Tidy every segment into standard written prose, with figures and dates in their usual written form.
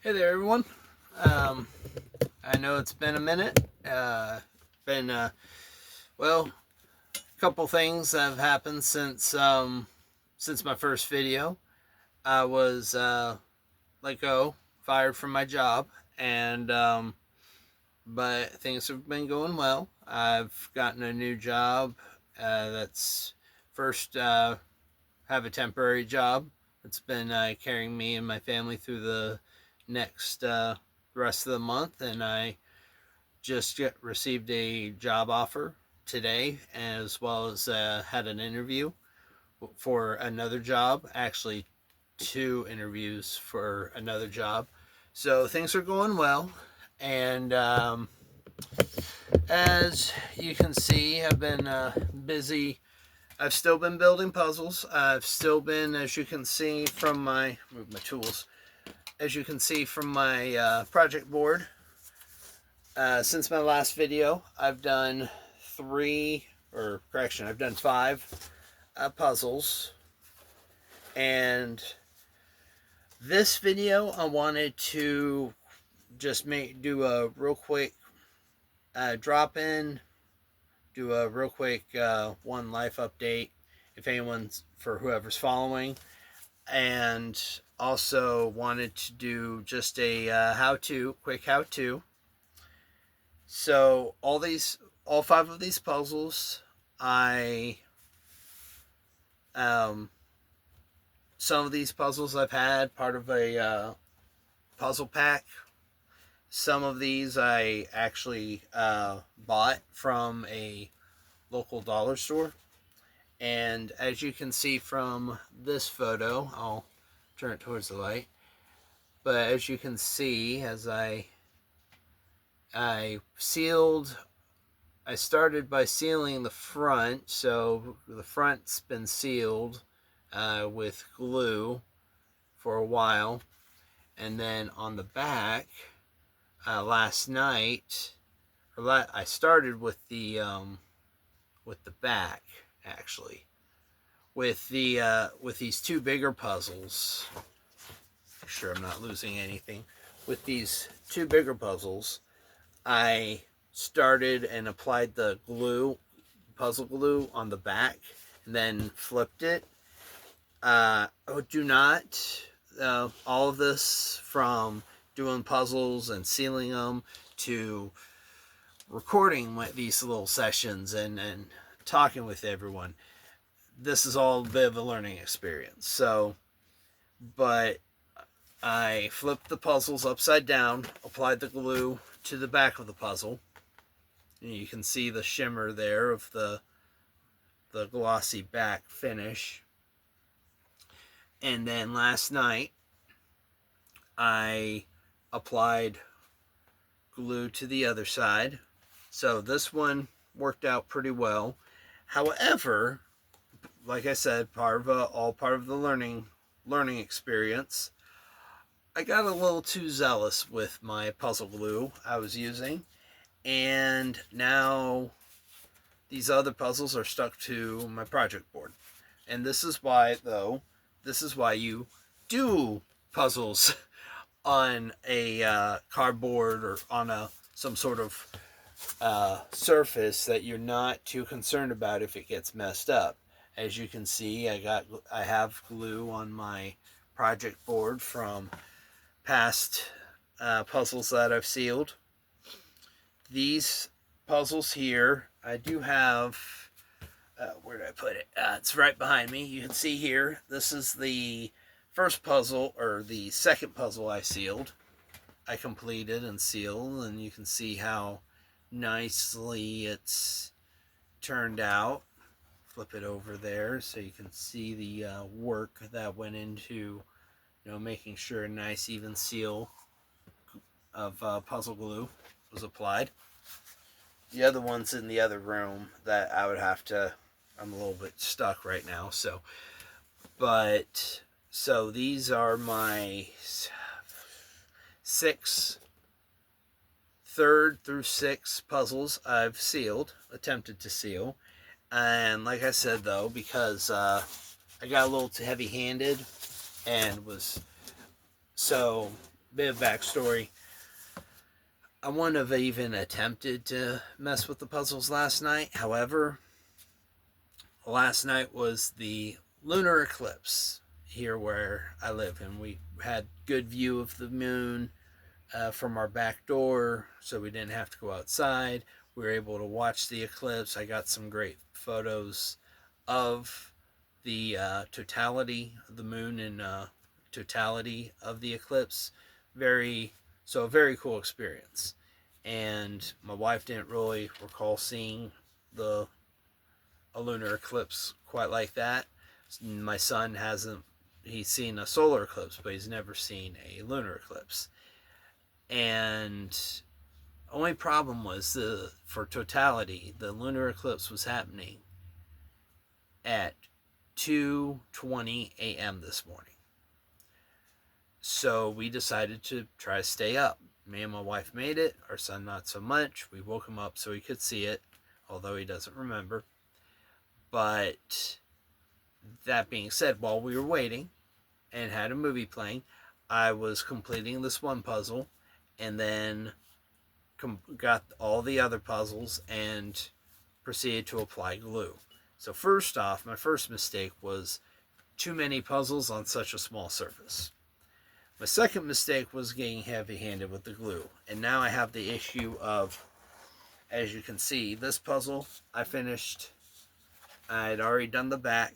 Hey there, everyone. I know it's been a minute. Well, a couple things have happened since my first video. I was let go, fired from my job, and but things have been going well. I've gotten a new job. That's first have a temporary job. It's been carrying me and my family through the next rest of the month, and I just received a job offer today, as well as had an interview for another job. Actually, two interviews for another job. So things are going well, and as you can see, I've been busy. I've still been building puzzles. I've still been, as you can see from my tools, as you can see from my project board. Since my last video, I've done I've done five puzzles. And this video, I wanted to just do a real quick drop in, do a real quick one life update, if anyone's, for whoever's following. And also wanted to do just a quick how-to. So all five of these puzzles, some of these puzzles I've had part of a puzzle pack. Some of these I actually bought from a local dollar store. And as you can see from this photo, I'll turn it towards the light. But as you can see, as I started by sealing the front. So the front's been sealed with glue for a while. And then on the back, last night, I started with the back, actually, with these two bigger puzzles. Make sure I'm not losing anything. With these two bigger puzzles, I started and applied the puzzle glue on the back, and then flipped it. Do not, all of this, from doing puzzles and sealing them to recording these little sessions and talking with everyone, this is all a bit of a learning experience. So, but I flipped the puzzles upside down, applied the glue to the back of the puzzle. And you can see the shimmer there of the glossy back finish. And then last night, I applied glue to the other side. So this one worked out pretty well. However, like I said, all part of the learning experience. I got a little too zealous with my puzzle glue I was using, and now these other puzzles are stuck to my project board. And this is why you do puzzles on a cardboard or on some sort of surface that you're not too concerned about if it gets messed up. As you can see, I have glue on my project board from past puzzles that I've sealed. These puzzles here, I do have, where did I put it? It's right behind me. You can see here, this is the first puzzle, or the second puzzle I completed and sealed, and you can see how nicely it's turned out. Flip it over there so you can see the work that went into making sure a nice even seal of puzzle glue was applied. The other one's in the other room that I'm a little bit stuck right now. So these are my third through six puzzles I've attempted to seal. And like I said, though, because I got a little too heavy-handed, and bit of backstory. I wouldn't have even attempted to mess with the puzzles last night. However, last night was the lunar eclipse here where I live, and we had good view of the moon from our back door, so we didn't have to go outside. We were able to watch the eclipse. I got some great photos of the totality of the moon and totality of the eclipse. A very cool experience. And my wife didn't really recall seeing a lunar eclipse quite like that. My son hasn't. He's seen a solar eclipse, but he's never seen a lunar eclipse. And only problem was for totality, the lunar eclipse was happening at 2:20 a.m. this morning. So we decided to try to stay up. Me and my wife made it. Our son not so much. We woke him up so he could see it, although he doesn't remember. But that being said, while we were waiting and had a movie playing, I was completing this one puzzle and then got all the other puzzles and proceeded to apply glue. So first off, my first mistake was too many puzzles on such a small surface. My second mistake was getting heavy-handed with the glue. And now I have the issue of, as you can see, this puzzle I finished. I had already done the back.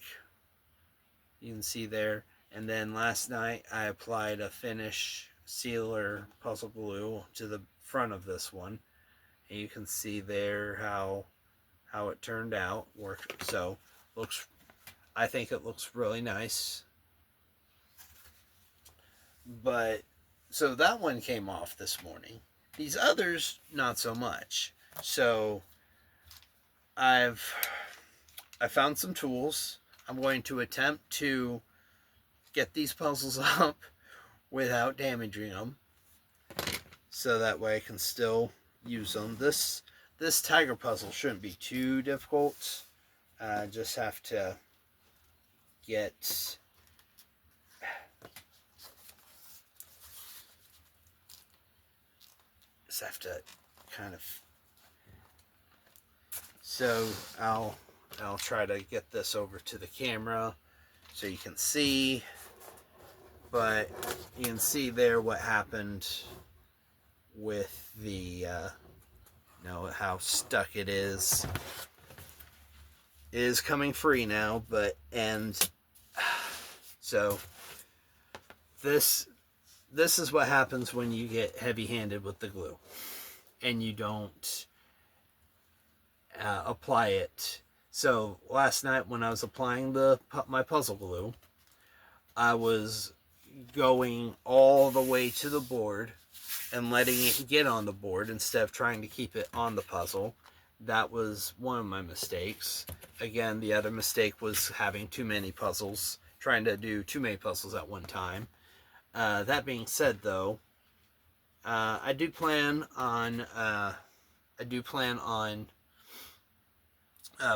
You can see there. And then last night I applied a finish sealer puzzle glue to the front of this one. And you can see there how it turned out. So I think it looks really nice. But so that one came off this morning. These others not so much. So I found some tools. I'm going to attempt to get these puzzles up without damaging them, so that way I can still use them. This tiger puzzle shouldn't be too difficult. Just have to get kind of. So I'll try to get this over to the camera so you can see. But you can see there what happened with the how stuck it is. It is coming free now, so this is what happens when you get heavy-handed with the glue and you don't apply it. So last night when I was applying my puzzle glue, I was going all the way to the board and letting it get on the board instead of trying to keep it on the puzzle. That was one of my mistakes. Again, the other mistake was having too many puzzles, trying to do too many puzzles at one time. That being said, though, I do plan on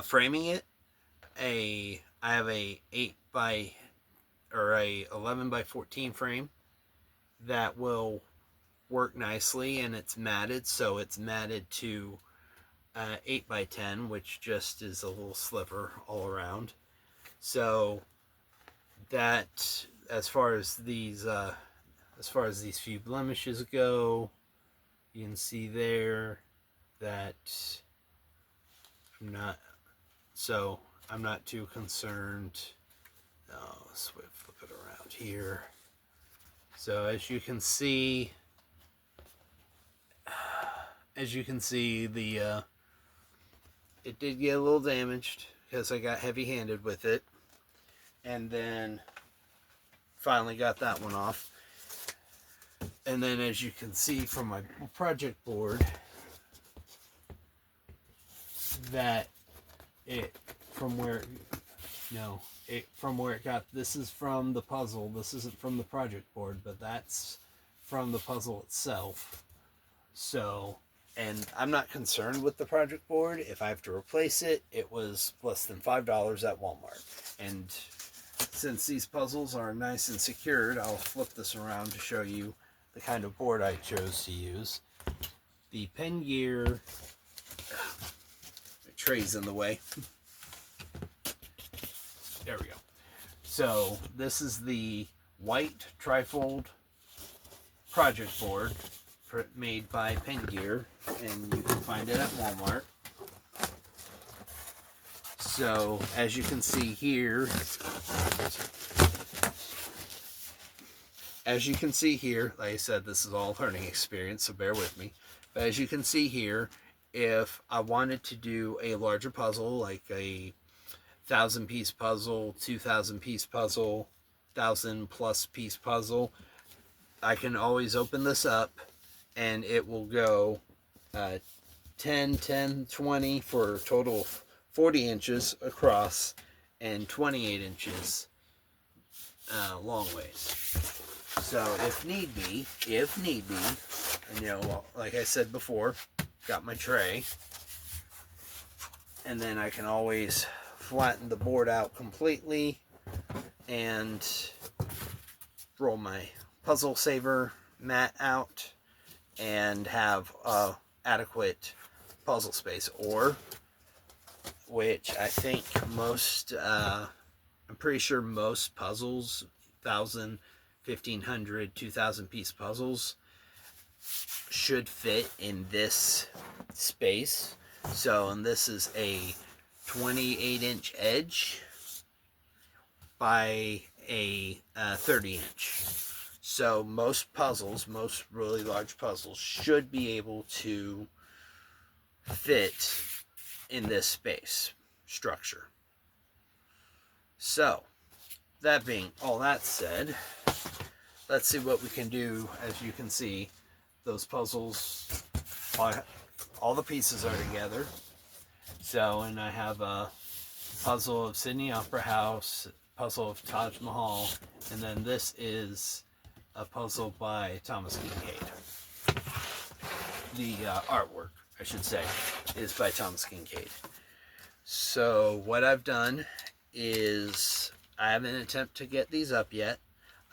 framing it. I have a 11 by 14 frame that will work nicely, and it's matted, so it's matted to 8 by 10, which just is a little sliver all around. So that, as far as these few blemishes go, you can see there that I'm not too concerned. Let's flip it around here. So as you can see, it did get a little damaged because I got heavy-handed with it, and then finally got that one off. And then as you can see from my project board, that from where it got, this is from the puzzle, this isn't from the project board, but that's from the puzzle itself. So, and I'm not concerned with the project board. If I have to replace it, it was less than $5 at Walmart. And since these puzzles are nice and secured, I'll flip this around to show you the kind of board I chose to use. The pen gear, the tray's in the way. There we go. So this is the white trifold project board made by Pen Gear, and you can find it at Walmart. So as you can see here, like I said, this is all learning experience, so bear with me. But as you can see here, if I wanted to do a larger puzzle, like a 1,000-piece puzzle, 2,000-piece puzzle, 1,000+ piece puzzle, I can always open this up and it will go 10, 10, 20 for a total of 40 inches across and 28 inches long ways. So if need be, and you know, like I said before, got my tray, and then I can always flatten the board out completely and roll my puzzle saver mat out and have adequate puzzle space, or which I think most, I'm pretty sure most puzzles, 1,000, 1,500, 2,000 piece puzzles should fit in this space. So, and this is a 28-inch edge by a 30-inch. So most puzzles, most really large puzzles, should be able to fit in this space structure. So, that being all that said, let's see what we can do. As you can see, those puzzles, all the pieces are together. So, and I have a puzzle of Sydney Opera House, puzzle of Taj Mahal, and then this is a puzzle by Thomas Kincaid. The artwork, I should say, is by Thomas Kincaid. So what I've done is I haven't attempted to get these up yet.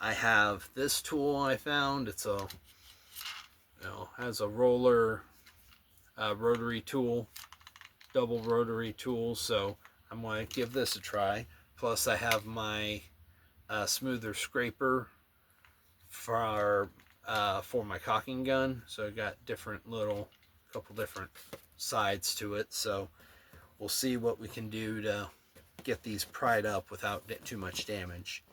I have this tool I found. It's a, has a roller, rotary tool, double rotary tool. So I'm going to give this a try. Plus I have my smoother scraper for my caulking gun. So I got couple different sides to it. So we'll see what we can do to get these pried up without too much damage.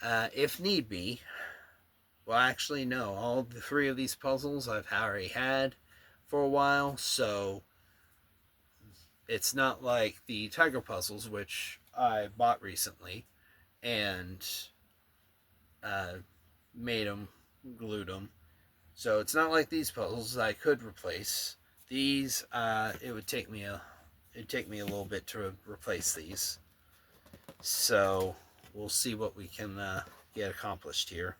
If need be, well, actually no, all the three of these puzzles I've already had for a while, so it's not like the tiger puzzles, which I bought recently and made them, glued them. So it's not like these puzzles I could replace. These, it'd take me a little bit to replace these. So we'll see what we can get accomplished here.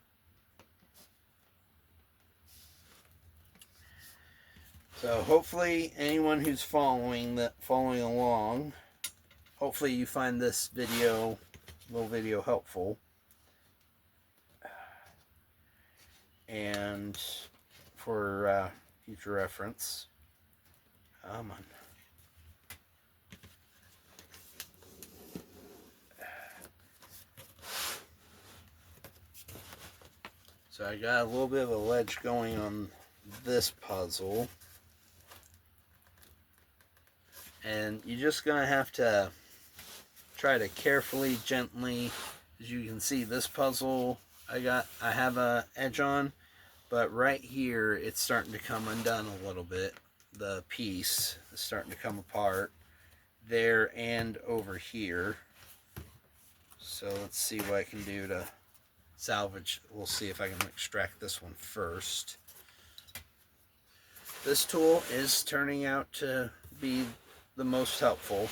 So hopefully anyone who's following along, hopefully you find this little video helpful. And for future reference. Come on. So I got a little bit of a ledge going on this puzzle. And you're just going to have to try to carefully, gently, as you can see, this puzzle I have a edge on, but right here it's starting to come undone a little bit. The piece is starting to come apart there and over here. So let's see what I can do to salvage. We'll see if I can extract this one first. This tool is turning out to be the most helpful.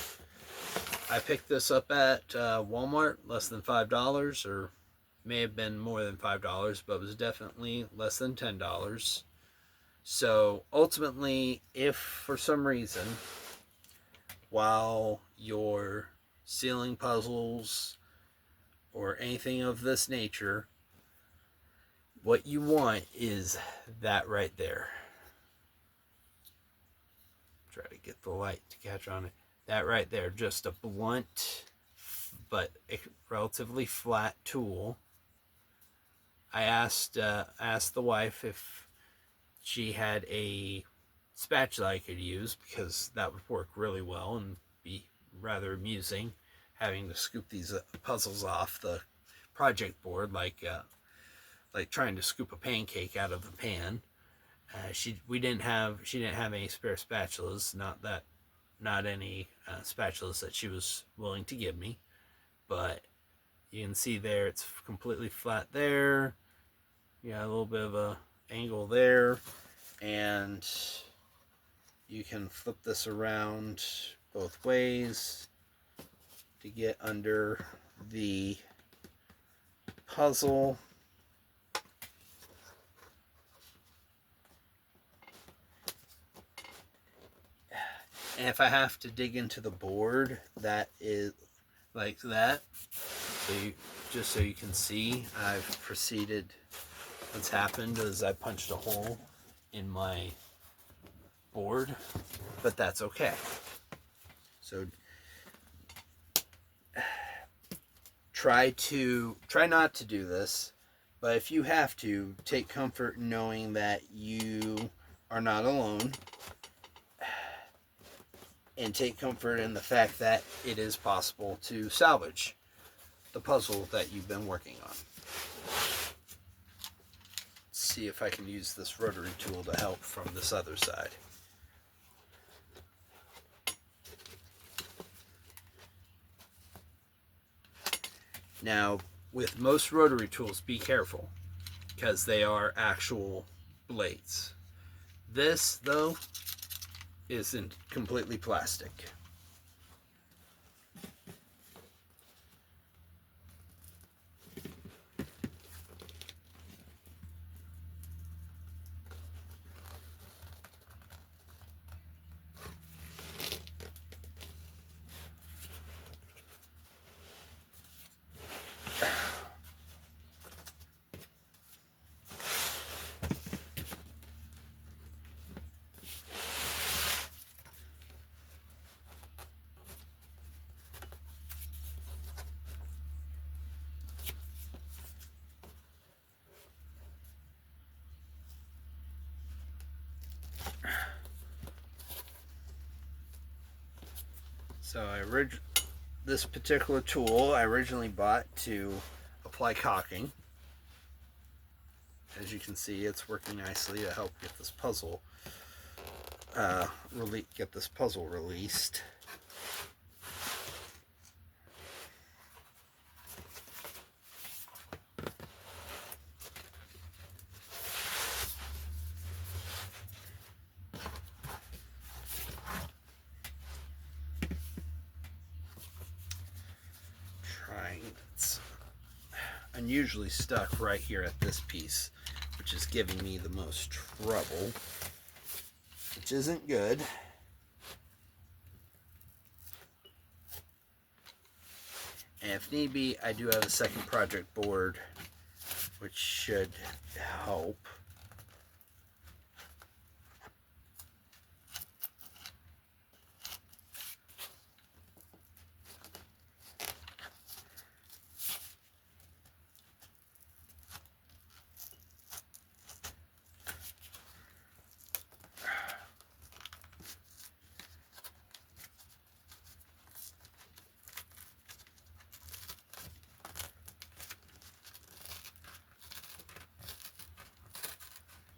I picked this up at Walmart, less than $5, or may have been more than $5, but it was definitely less than $10. So ultimately, if for some reason, while you're sealing puzzles or anything of this nature, What you want is that right there. Try to get the light to catch on it. That right there, just a blunt but a relatively flat tool. I asked the wife if she had a spatula I could use, because that would work really well and be rather amusing, having to scoop these puzzles off the project board like trying to scoop a pancake out of the pan. She didn't have any spare spatulas, not any spatulas that she was willing to give me. But you can see there, it's completely flat there. Yeah, a little bit of a angle there, and you can flip this around both ways to get under the puzzle. And if I have to dig into the board, that is like that. So just so you can see, I've proceeded. What's happened is I punched a hole in my board, but that's okay. So try not to do this, but if you have to, take comfort in knowing that you are not alone, and take comfort in the fact that it is possible to salvage the puzzle that you've been working on. Let's see if I can use this rotary tool to help from this other side. Now, with most rotary tools, be careful, because they are actual blades. This, though, isn't completely plastic. So this particular tool I originally bought to apply caulking. As you can see, it's working nicely to help get this puzzle released. It's unusually stuck right here at this piece, which is giving me the most trouble, which isn't good. And if need be, I do have a second project board, which should help.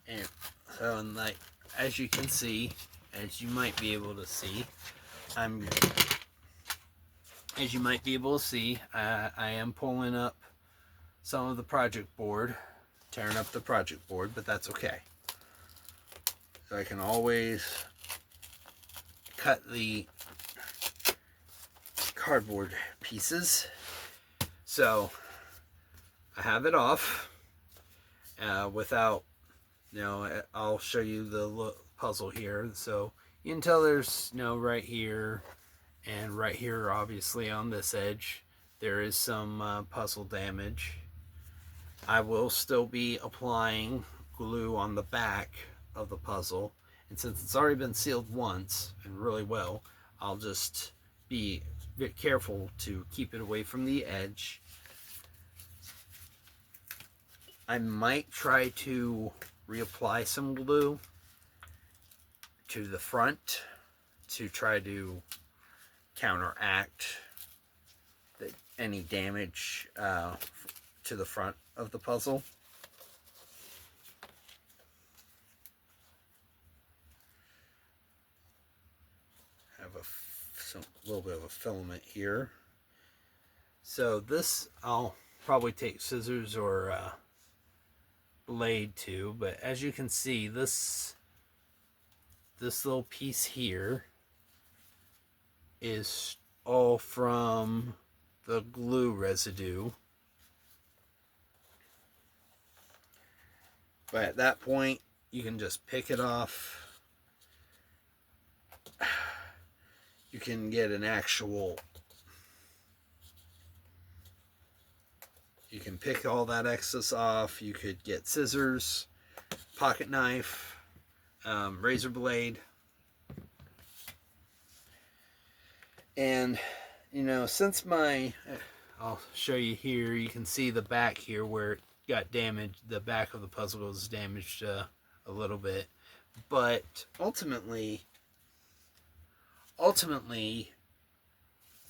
And so, like, as you can see, as you might be able to see, I am pulling up some of the project board, tearing up the project board, but that's okay. So I can always cut the cardboard pieces. So I have it off without, I'll show you the puzzle here. So you can tell there's, right here and right here, obviously on this edge, there is some puzzle damage. I will still be applying glue on the back of the puzzle, and since it's already been sealed once and really well, I'll just be a bit careful to keep it away from the edge. I might try to reapply some glue to the front to try to counteract any damage to the front of the puzzle. I have a little bit of a filament here. So this I'll probably take scissors or blade to, but as you can see, this little piece here is all from the glue residue. But at that point, you can just pick it off. You can get an actual, you can pick all that excess off. You could get scissors, pocket knife, razor blade. And, you know, since I'll show you here, you can see the back here where it got damaged. The back of the puzzle was damaged a little bit. But ultimately,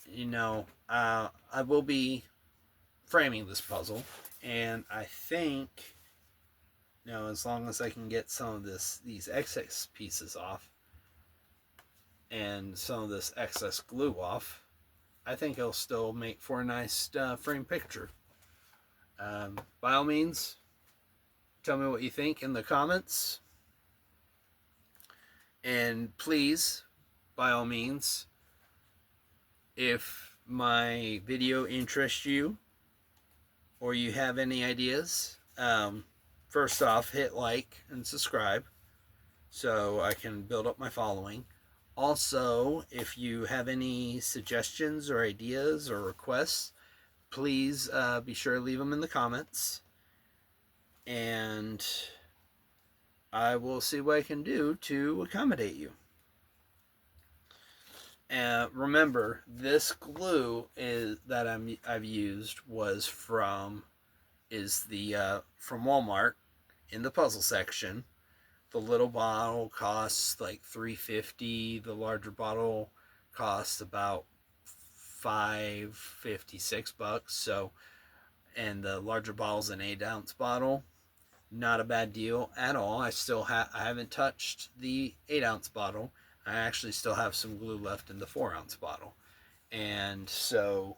you know, I will be framing this puzzle, and I think, you know, as long as I can get some of these excess pieces off and some of this excess glue off, I think it'll still make for a nice frame picture. By all means, tell me what you think in the comments, and please, by all means, if my video interests you or you have any ideas, first off, hit like and subscribe so I can build up my following. Also, if you have any suggestions or ideas or requests, please be sure to leave them in the comments, and I will see what I can do to accommodate you. Remember, this glue that I've used from Walmart in the puzzle section. The little bottle costs like $3.50. The larger bottle costs about $5.50, $6. So, and the larger bottle's an 8-ounce bottle. Not a bad deal at all. I haven't touched the 8-ounce bottle. I actually still have some glue left in the 4-ounce bottle. And so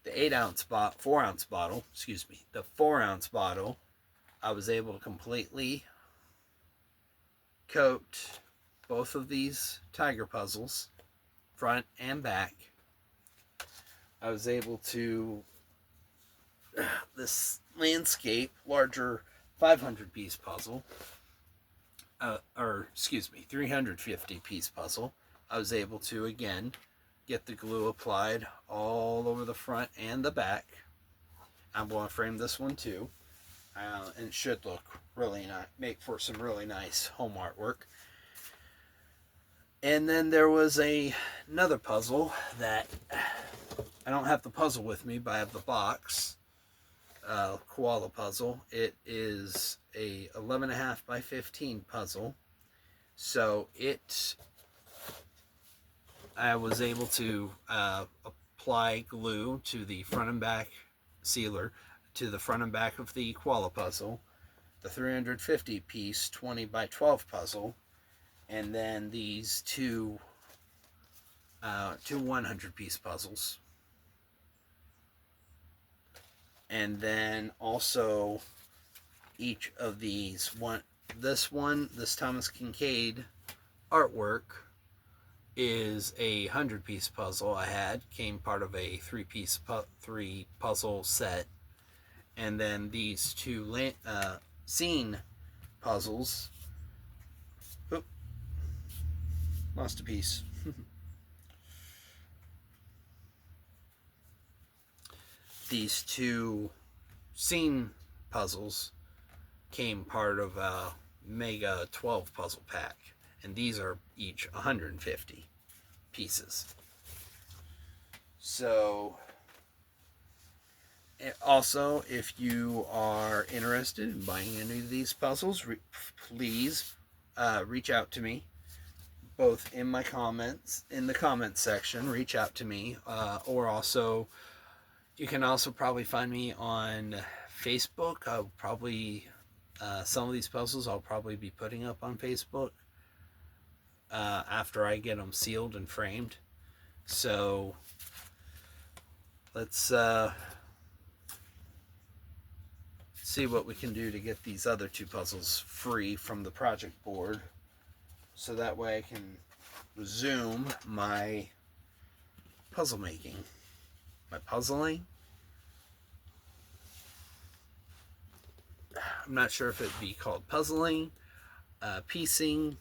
the 4-ounce bottle, the 4-ounce bottle, I was able to completely coat both of these tiger puzzles, front and back. I was able to, this landscape, larger 500-piece puzzle, 350-piece puzzle, I was able to, again, get the glue applied all over the front and the back. I'm going to frame this one too, and it should look really nice, make for some really nice home artwork. And then there was another puzzle that, I don't have the puzzle with me, but I have the box. Koala puzzle. It is a 11.5 by 15 puzzle. So I was able to apply glue to the front and back sealer to the front and back of the koala puzzle, the 350 piece 20 by 12 puzzle, and then these two 100 piece puzzles. And then also each of these, this Thomas Kincaid artwork is a 100-piece puzzle I had, came part of a 3 puzzle set. And then these two scene puzzles, lost a piece. These two scene puzzles came part of a Mega 12 puzzle pack, and these are each 150 pieces. So, also, if you are interested in buying any of these puzzles, please reach out to me, both in my comments, in the comments section. Reach out to me, or also you can also probably find me on Facebook. I'll probably some of these puzzles I'll probably be putting up on Facebook after I get them sealed and framed. So let's see what we can do to get these other two puzzles free from the project board, so that way I can resume my puzzle making, my puzzling. I'm not sure if it'd be called puzzling, piecing,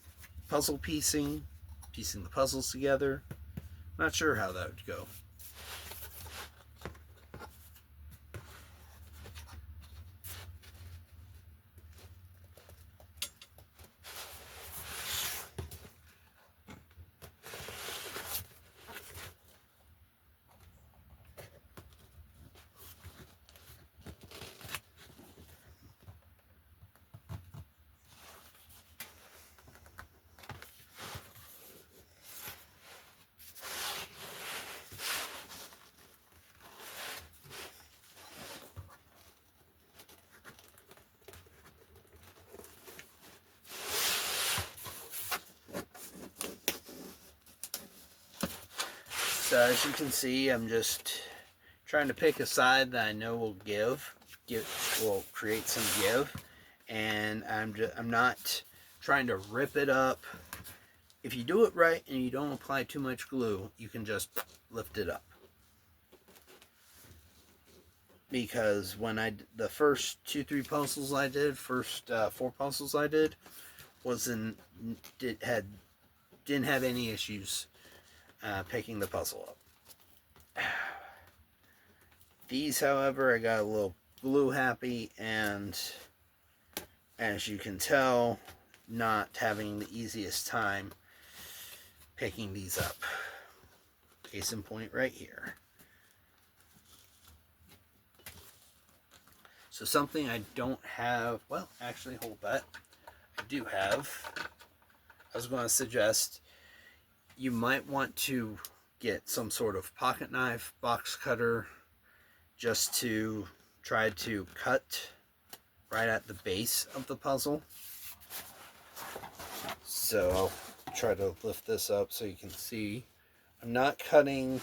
puzzle piecing, piecing the puzzles together. Not sure how that would go. So as you can see, I'm just trying to pick a side that I know will will create some give, and I'm not trying to rip it up. If you do it right and you don't apply too much glue, you can just lift it up. Because when the first 4 puzzles I did, didn't have any issues picking the puzzle up. These, however, I got a little glue happy, and as you can tell, not having the easiest time picking these up. Case in point right here. So something I don't have, well, actually, hold that. I do have. I was going to suggest you might want to get some sort of pocket knife, box cutter, just to try to cut right at the base of the puzzle. So I'll try to lift this up so you can see. I'm not cutting,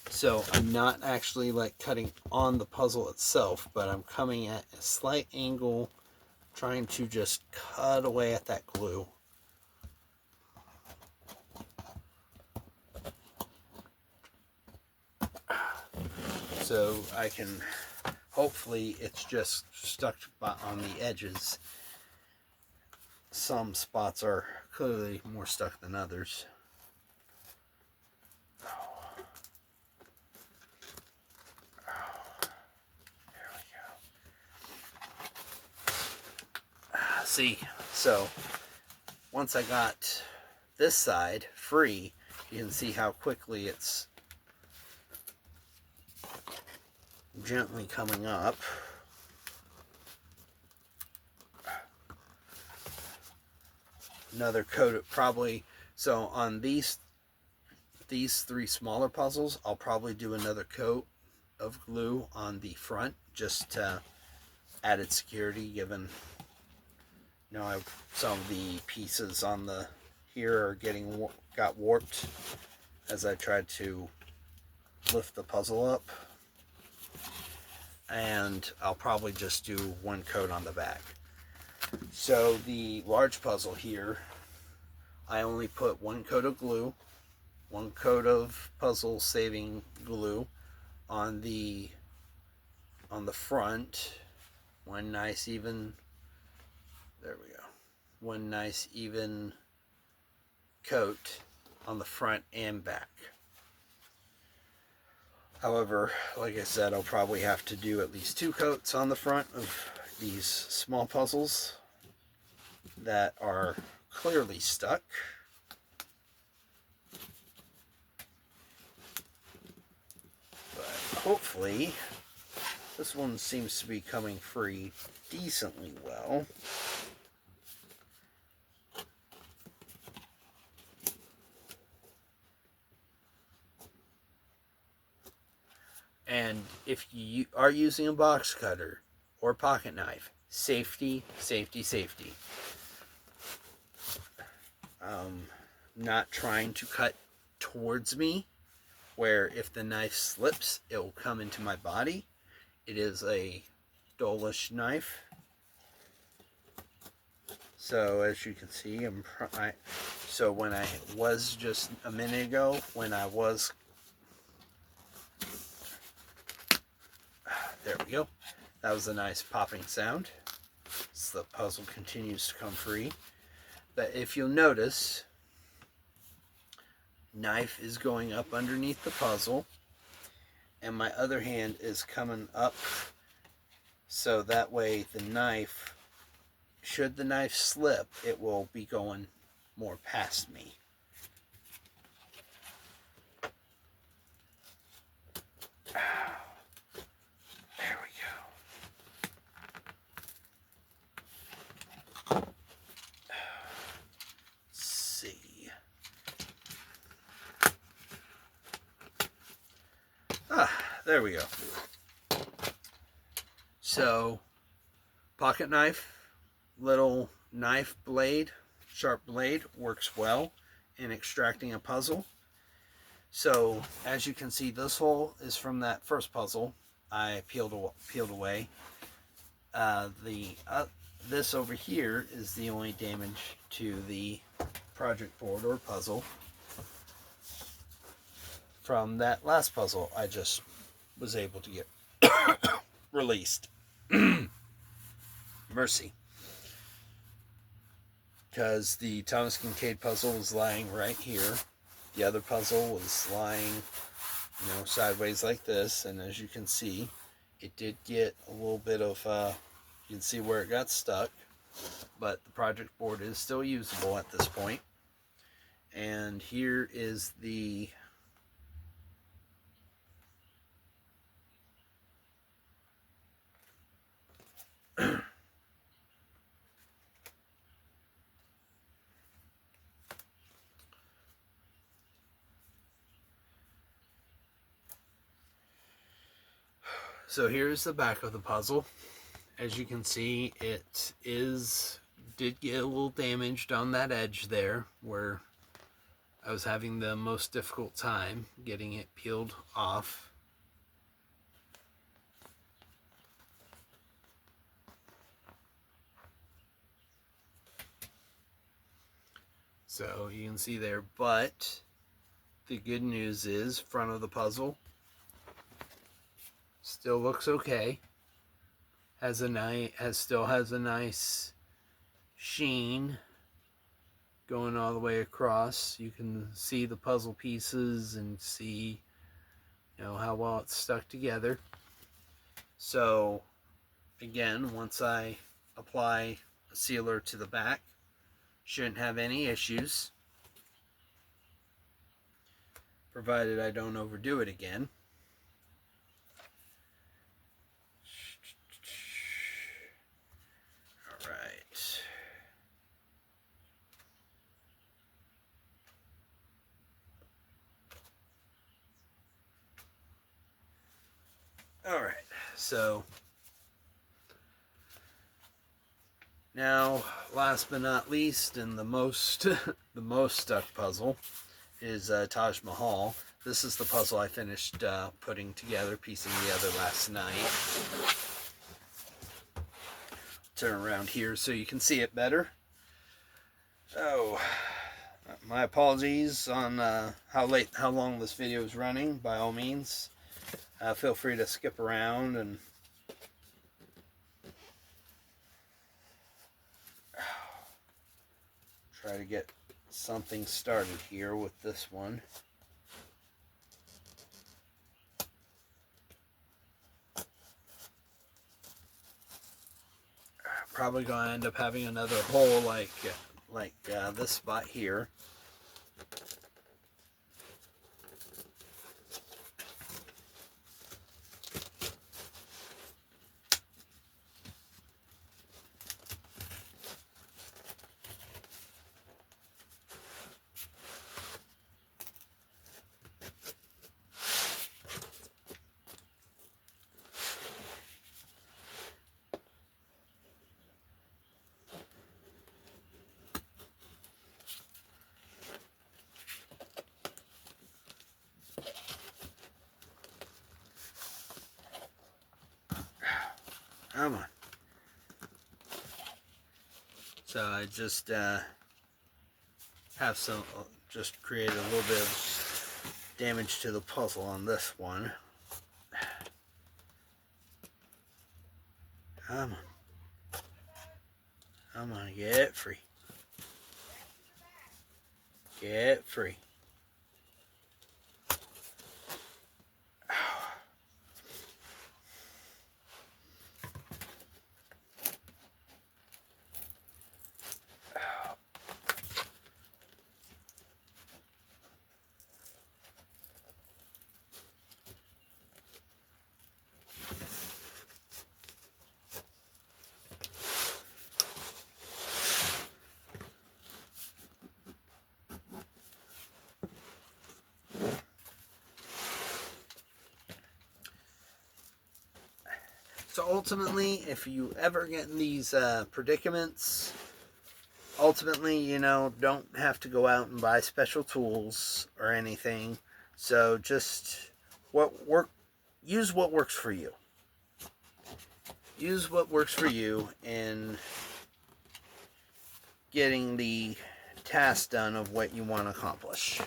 so I'm not actually like cutting on the puzzle itself, but I'm coming at a slight angle, trying to just cut away at that glue. So I can, hopefully it's just stuck on the edges. Some spots are clearly more stuck than others. There we go. See, so once I got this side free, you can see how quickly it's gently coming up. Another coat, probably. So on these 3 smaller puzzles, I'll probably do another coat of glue on the front, just to added security, given some of the pieces on the here are got warped as I tried to lift the puzzle up. And I'll probably just do 1 coat on the back. So the large puzzle here, I only put 1 coat of glue, 1 coat of puzzle saving glue on the front, 1 nice even, there we go, 1 nice even coat on the front and back. However, like I said, I'll probably have to do at least 2 coats on the front of these small puzzles that are clearly stuck. But hopefully, this one seems to be coming free decently well. And if you are using a box cutter or pocket knife, safety, safety, safety. Not trying to cut towards me, where if the knife slips, it will come into my body. It is a dullish knife. So as you can see, so when I was just a minute ago, when I was, there we go. That was a nice popping sound. So the puzzle continues to come free. But if you'll notice, knife is going up underneath the puzzle, and my other hand is coming up, so that way the knife, should the knife slip, it will be going more past me. There we go. Let's see. There we go. So, pocket knife, little knife blade, sharp blade, works well in extracting a puzzle. So, as you can see, this hole is from that first puzzle I peeled away. This over here is the only damage to the project board or puzzle from that last puzzle I just was able to get released. Mercy. Because the Thomas Kincaid puzzle was lying right here. The other puzzle was lying, sideways like this. And as you can see, it did get a little bit of, you can see where it got stuck. But the project board is still usable at this point. And here is the so here's the back of the puzzle. As you can see, it did get a little damaged on that edge there, where I was having the most difficult time getting it peeled off. So you can see there, but the good news is front of the puzzle still looks okay. Still has a nice sheen going all the way across. You can see the puzzle pieces and see, how well it's stuck together. So again, once I apply a sealer to the back, shouldn't have any issues, provided I don't overdo it again. Alright. Alright, so now, last but not least, and the most the most stuck puzzle is Taj Mahal. This is the puzzle I finished putting together, piecing together last night. Turn around here so you can see it better. So, my apologies on how long this video is running. By all means, feel free to skip around and try to get something started here with this one. probably going to end up having another hole like this spot here. Come on. So I just have some, just created a little bit of damage to the puzzle on this one. Come on. Come on, get free. Get free. So ultimately, if you ever get in these predicaments, ultimately, you know, don't have to go out and buy special tools or anything. So just use what works for you. Use what works for you in getting the task done of what you want to accomplish.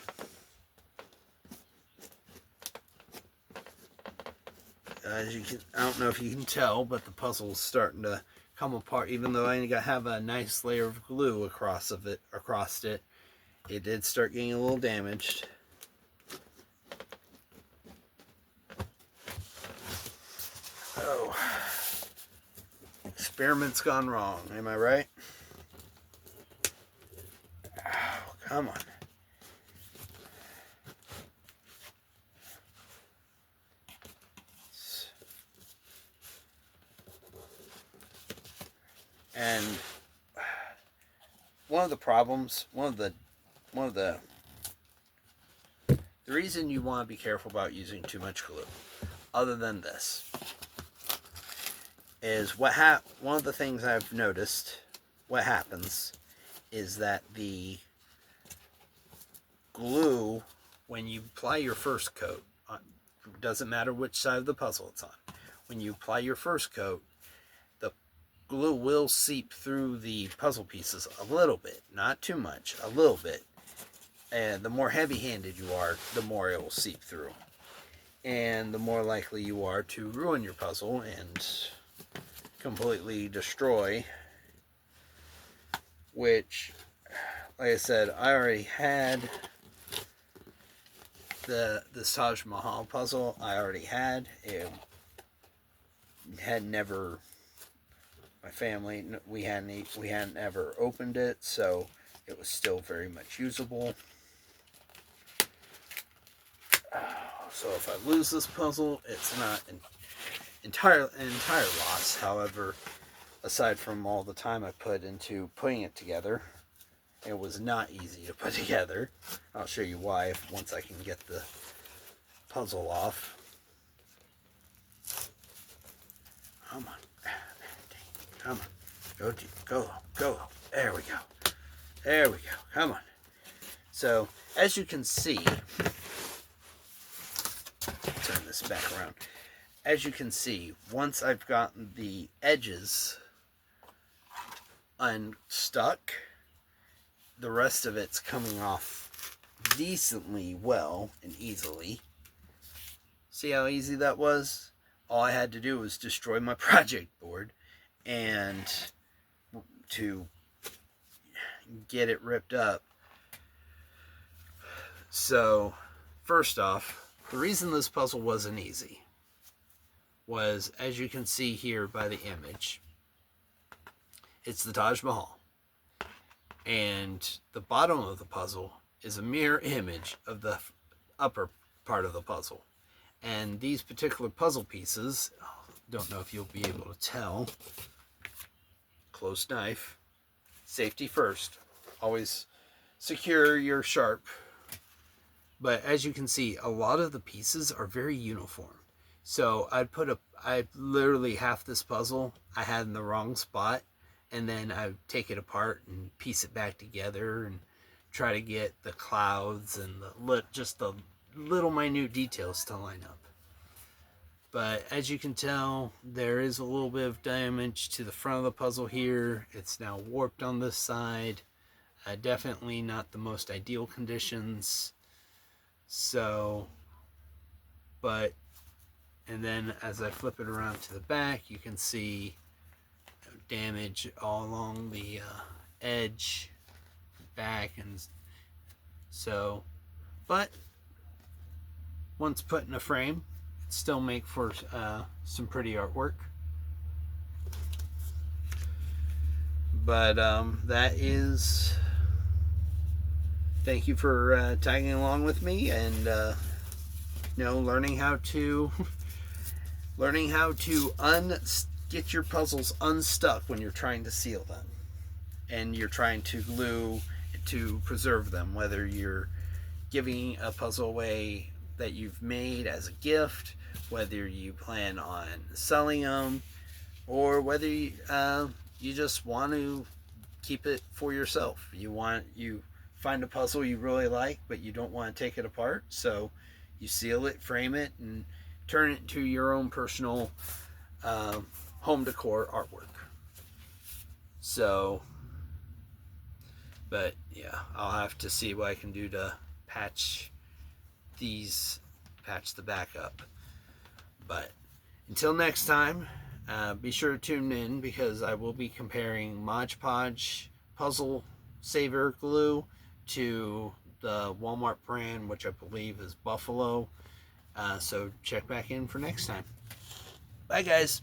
As you can, I don't know if you can tell, but the puzzle is starting to come apart. Even though I have a nice layer of glue across it, it did start getting a little damaged. Oh, experiment's gone wrong. Am I right? Oh, come on. And one of the problems, the reason you want to be careful about using too much glue, other than this, is one of the things I've noticed, what happens is that the glue, when you apply your first coat, doesn't matter which side of the puzzle it's on, when you apply your first coat, glue will seep through the puzzle pieces a little bit, not too much, a little bit. And the more heavy-handed you are, the more it will seep through. And the more likely you are to ruin your puzzle and completely destroy. Which, like I said, I already had this Taj Mahal puzzle. I already had. It had never... My family, we hadn't ever opened it, so it was still very much usable. So if I lose this puzzle, it's not an entire loss. However, aside from all the time I put into putting it together, it was not easy to put together. I'll show you why once I can get the puzzle off. Come on. Come on. Go. There we go. There we go. Come on. So, as you can see, turn this back around. As you can see, once I've gotten the edges unstuck, the rest of it's coming off decently well and easily. See how easy that was? All I had to do was destroy my project board and to get it ripped up. So, first off, the reason this puzzle wasn't easy was, as you can see here by the image, It's the Taj Mahal. And the bottom of the puzzle is a mirror image of the upper part of the puzzle. And these particular puzzle pieces, don't know if you'll be able to tell, closed knife, safety first, always secure your sharp. But as you can see, a lot of the pieces are very uniform. So I literally half this puzzle I had in the wrong spot, and then I would take it apart and piece it back together and try to get the clouds and just the little minute details to line up. But as you can tell, there is a little bit of damage to the front of the puzzle here. It's now warped on this side. Definitely not the most ideal conditions. So, and then as I flip it around to the back, you can see damage all along the edge, back, and so, but once put in a frame, it still make for some pretty artwork. But that is, thank you for tagging along with me and learning how to get your puzzles unstuck when you're trying to seal them and you're trying to glue to preserve them, whether you're giving a puzzle away that you've made as a gift, whether you plan on selling them, or whether you just want to keep it for yourself. You find a puzzle you really like, but you don't want to take it apart, so you seal it, frame it, and turn it into your own personal home decor artwork. So, but yeah, I'll have to see what I can do to patch the back up. But until next time, be sure to tune in, because I will be comparing Mod Podge Puzzle Saver glue to the Walmart brand, which I believe is Buffalo. So check back in for next time. Bye, guys.